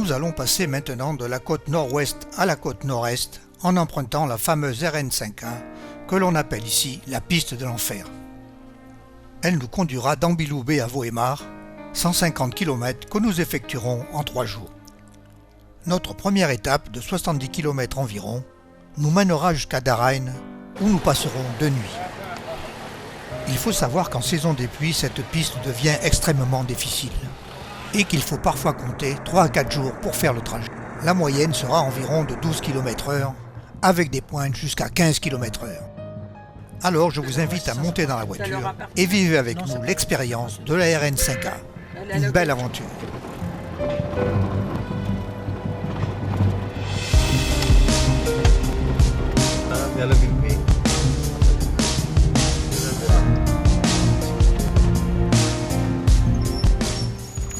Nous allons passer maintenant de la côte nord-ouest à la côte nord-est en empruntant la fameuse RN51 que l'on appelle ici la piste de l'enfer. Elle nous conduira d'Ambiloubé à Vaux-et-Marre, 150 km que nous effectuerons en 3 jours. Notre première étape de 70 km environ nous mènera jusqu'à Darain où nous passerons 2 nuits. Il faut savoir qu'en saison des pluies, cette piste devient extrêmement difficile et qu'il faut parfois compter 3 à 4 jours pour faire le trajet. La moyenne sera environ de 12 km/h avec des pointes jusqu'à 15 km/h. Alors je vous invite à monter dans la voiture et vivez avec nous l'expérience de la RN5A. Une belle aventure.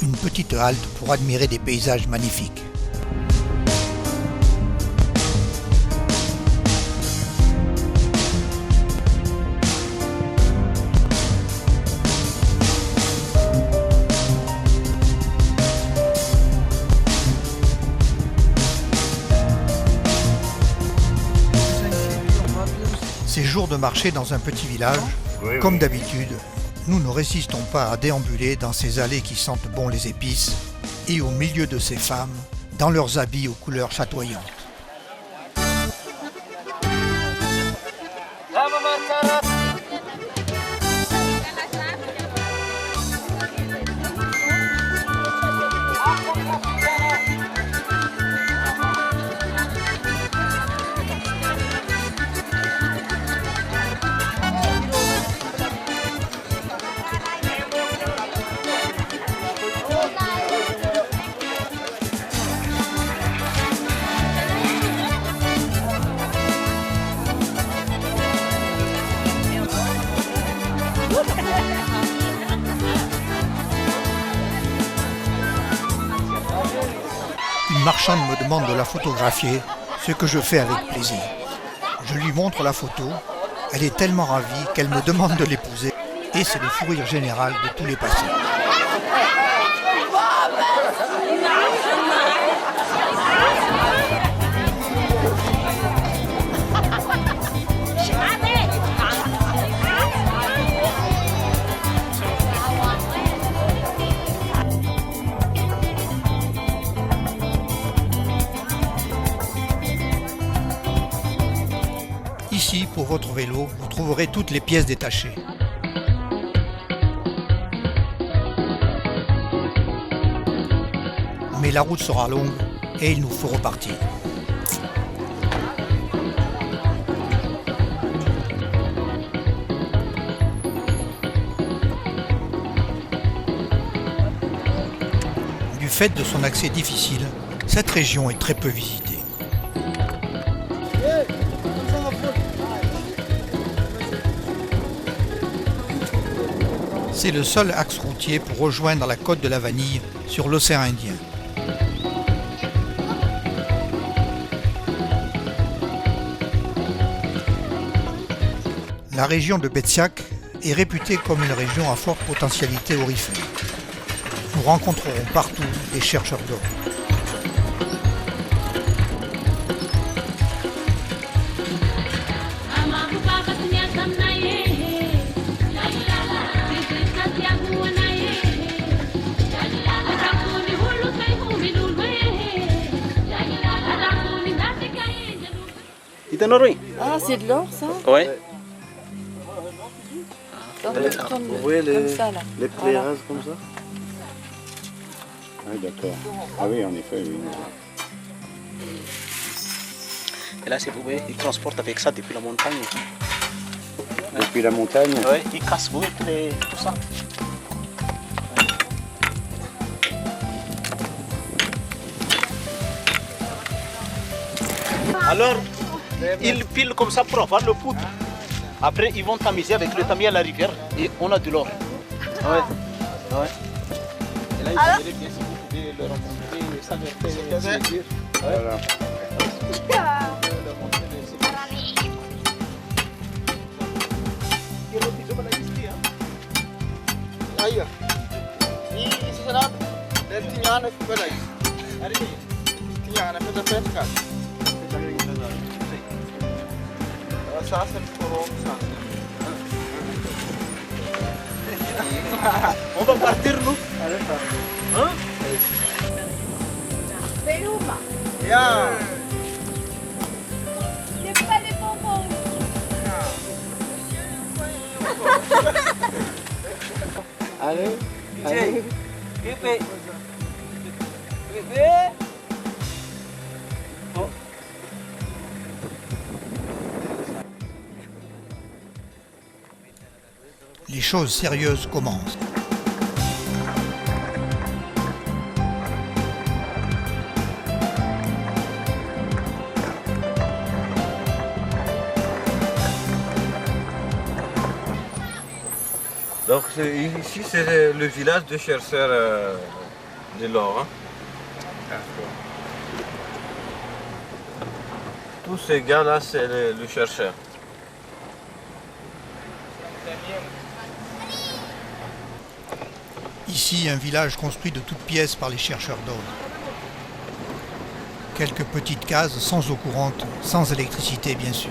Une petite halte pour admirer des paysages magnifiques. Ces jours de marché dans un petit village, comme d'habitude, nous ne résistons pas à déambuler dans ces allées qui sentent bon les épices et au milieu de ces femmes, dans leurs habits aux couleurs chatoyantes. Une marchande me demande de la photographier, ce que je fais avec plaisir. Je lui montre la photo, elle est tellement ravie qu'elle me demande de l'épouser et c'est le fou rire général de tous les passants. Ici, pour votre vélo, vous trouverez toutes les pièces détachées. Mais la route sera longue et il nous faut repartir. Du fait de son accès difficile, cette région est très peu visitée. C'est le seul axe routier pour rejoindre la côte de la Vanille sur l'océan Indien. La région de Betsiak est réputée comme une région à forte potentialité aurifère. Nous rencontrerons partout des chercheurs d'or. Ah, c'est de l'or, ça? Ouais. Vous voyez les pléiades comme ça? Ah, d'accord. Ah oui, en effet, oui. Et là, vous voyez, ils transportent avec ça depuis la montagne. Depuis la montagne? Oui, ils cassent, vous voyez, tout ça. Alors, ils pilent comme ça pour avoir le poudre. Après, ils vont tamiser avec le tamis à la rivière et on a de l'or. Ouais. Ouais. Et là, ils verraient bien si vous pouvez le rencontrer, ça leur fait plaisir. Voilà. Ayo. Ini seserap dari Tiana ke Balai. On va partir nous. Hein? Yeah. C'est pas les bonbons. Allez, allez. Les choses sérieuses commencent. Donc ici c'est le village de chercheurs de l'or. Hein. Tous ces gars-là, c'est le chercheur. Ici, un village construit de toutes pièces par les chercheurs d'or. Quelques petites cases sans eau courante, sans électricité bien sûr.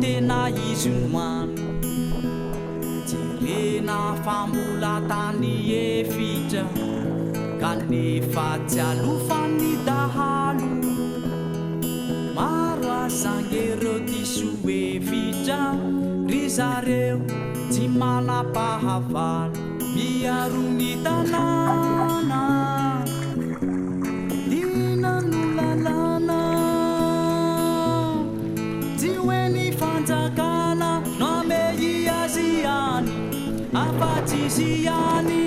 Tena izumana Jirena famulatany efitra Kanefa tsy alofany dahalo Maro asangereo diso efitra Ry zareo tsy manam-pahavalo Miaro ny tanàna Dina no lalàna Fanjakana no meyi asiani apatisiani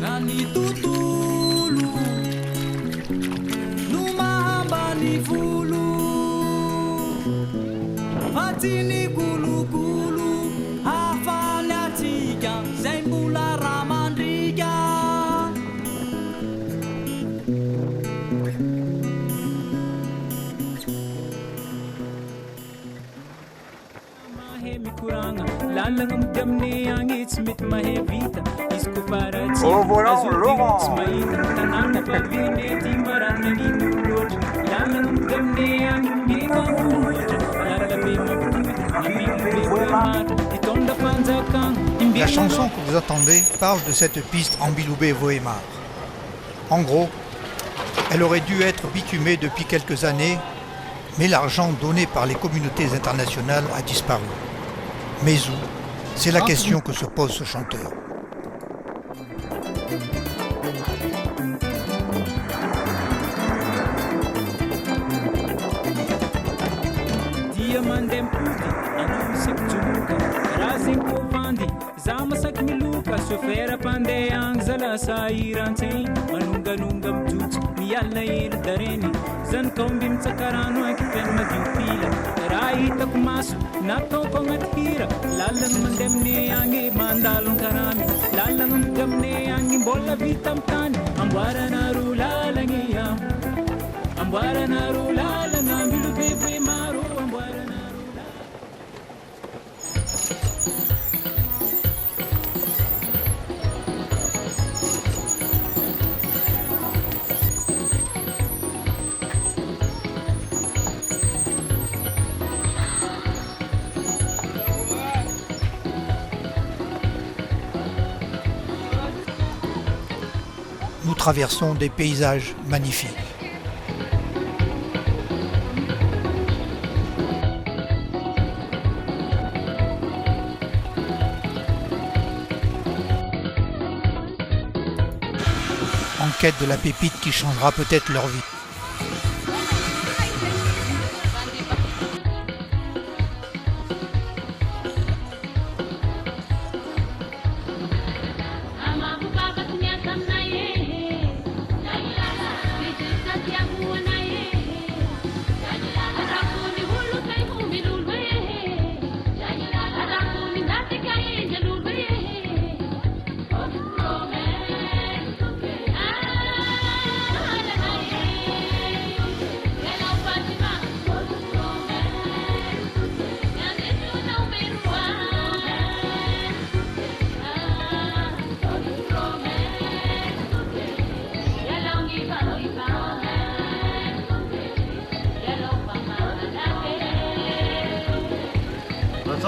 Nani tutulu Numahamba ni fulu Fatini gulu gulu Afani atika Zembula ramandrika Au volant, Laurent. La chanson que vous entendez parle de cette piste Ambiloubé-Voémar. En gros, elle aurait dû être bitumée depuis quelques années, mais l'argent donné par les communautés internationales a disparu. Mais où? C'est la question que se pose ce chanteur. Sofera pandeang zala sairan tein manunga mtutu miyala ir dareni zan kombim sakarano akipen magyupila raita kumasu nato kongathira lalang mandemne angi mandalong karami lalang mandemne angi bola vitam tani ambwara naru lalangiya ambwara naru lalanga Ambiloubé maru ambwara Nous traversons des paysages magnifiques. En quête de la pépite qui changera peut-être leur vie.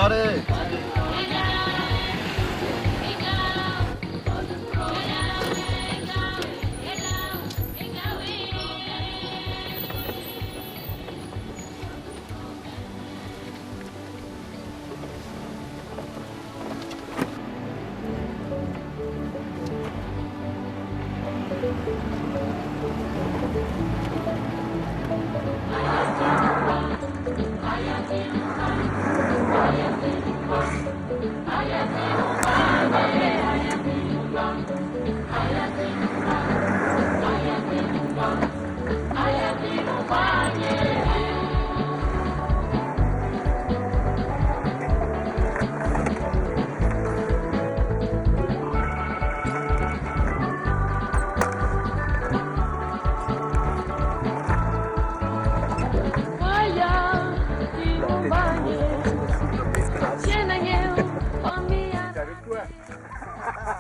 soirée.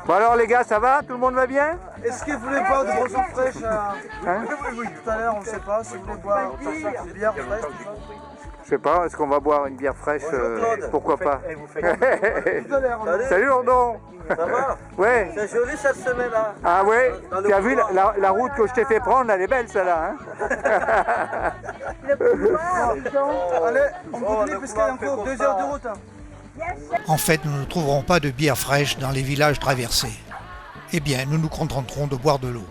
Bon alors les gars, ça va? Tout le monde va bien? Est-ce que vous voulez boire de brosses fraîches Hein? tout à l'heure, on ne sait pas. Si vous voulez boire une bière fraîche, tout ça. Je sais pas, est-ce qu'on va boire une bière fraîche? Pourquoi pas? Tout à l'heure, on Salut Ordon! Ça va? Ouais. C'est joli cette semaine-là. Ah ouais? Tu as vu la route que je t'ai fait prendre, elle est belle celle-là, hein? Allez, on continue puisqu'il y a encore 2 heures de route. En fait, nous ne trouverons pas de bière fraîche dans les villages traversés. Eh bien, nous nous contenterons de boire de l'eau.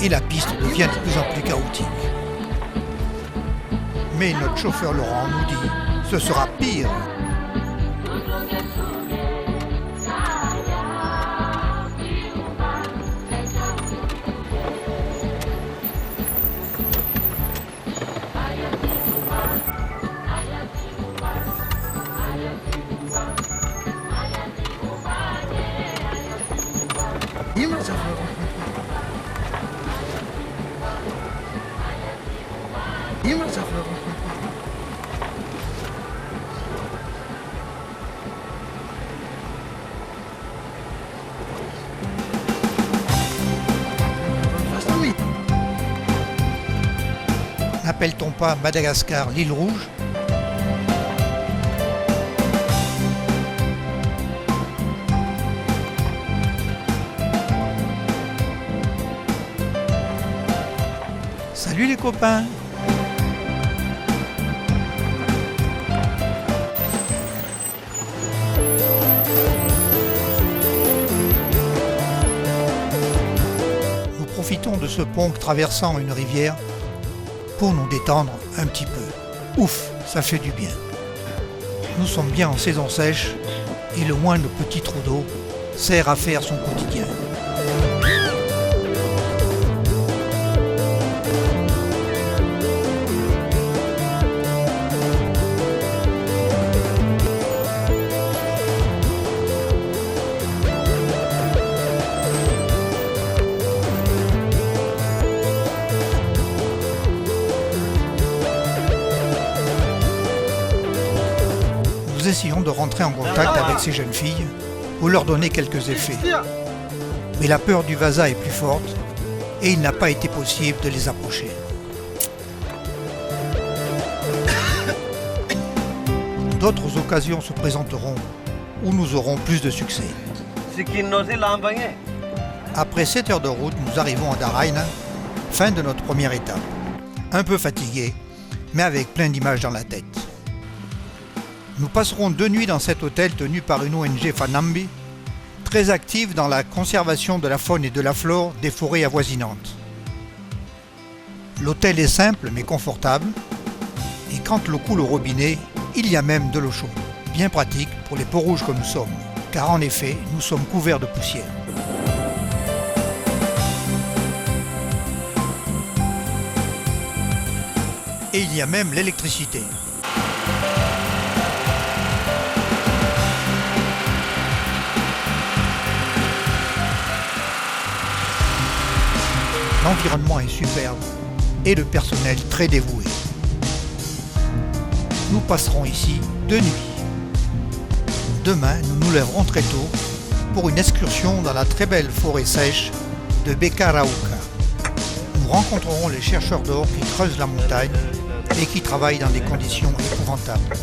Et la piste devient de plus en plus chaotique. Mais notre chauffeur Laurent nous dit, ce sera pire. N'appelle-t-on pas Madagascar l'île rouge? Salut les copains! Nous profitons de ce pont traversant une rivière pour nous détendre un petit peu. Ouf, ça fait du bien. Nous sommes bien en saison sèche et le moindre petit trou d'eau sert à faire son quotidien. Nous essayons de rentrer en contact avec ces jeunes filles pour leur donner quelques effets. Mais la peur du Vasa est plus forte et il n'a pas été possible de les approcher. D'autres occasions se présenteront où nous aurons plus de succès. Après 7 heures de route, nous arrivons à Daraina, fin de notre première étape. Un peu fatigués, mais avec plein d'images dans la tête. Nous passerons 2 nuits dans cet hôtel tenu par une ONG Fanambi, très active dans la conservation de la faune et de la flore des forêts avoisinantes. L'hôtel est simple mais confortable, et quand l'eau coule au robinet, il y a même de l'eau chaude. Bien pratique pour les peaux rouges que nous sommes, car en effet, nous sommes couverts de poussière. Et il y a même l'électricité. L'environnement est superbe et le personnel très dévoué. Nous passerons ici 2 nuits. Demain, nous nous lèverons très tôt pour une excursion dans la très belle forêt sèche de Bekarauka. rencontrerons les chercheurs d'or qui creusent la montagne et qui travaillent dans des conditions épouvantables.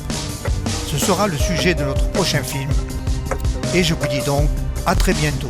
Ce sera le sujet de notre prochain film et je vous dis donc à très bientôt.